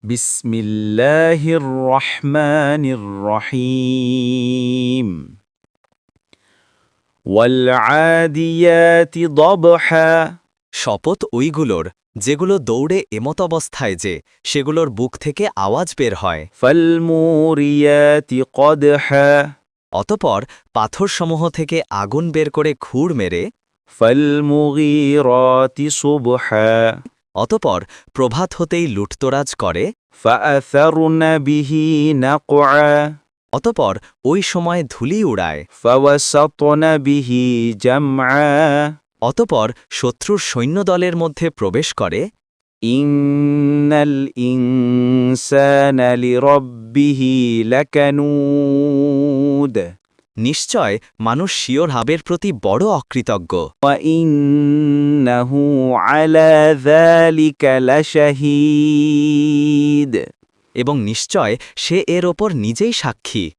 بسم الله الرحمن الرحيم والعاديات ضبحا শপথ ওইগুলোর যেগুলো দৌড়ে এমত অবস্থায় যে সেগুলোর বুক থেকে আওয়াজ বের হয়। فالموريات قدحا অতপর পাথরসমূহ থেকে আগুন বের করে খুঁড় মেরে فالمغيرات صبحا অতপর প্রভাত হতেই লুটতরাজ করে فأثرن به نقعا অতপর ওই সময় ধুলি উড়ায় فوسطن به جمعا অতপর শত্রুর সৈন্যদলের মধ্যে প্রবেশ করে إن الإنسان لربه لكنود নিশ্চয় মানুষ শিওর হাবের প্রতি বড় অকৃতজ্ঞ وإنه على ذلك لشهيد এবং নিশ্চয় সে এর ওপর নিজেই সাক্ষী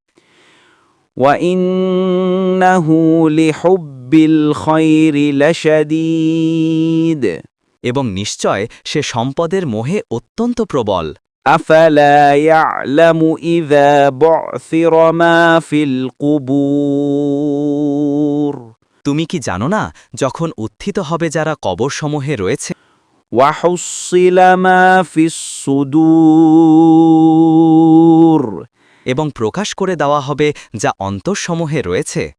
وإنه لحب الخير لشديد এবং নিশ্চয় সে সম্পদের মোহে অত্যন্ত প্রবল أفلا يعلم إذا بعثر ما في القبور তুমি কি জানো না যখন উত্থিত হবে যারা কবরসমূহে রয়েছে وحصل ما في الصدور এবং প্রকাশ করে দেওয়া হবে যা অন্তরসমূহে রয়েছে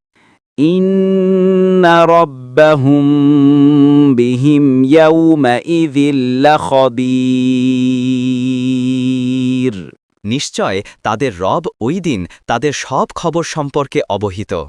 إن ربهم بهم يومئذ لخبير নিশ্চয় তাদের রব ওই দিন তাদের সব খবর সম্পর্কে অবহিত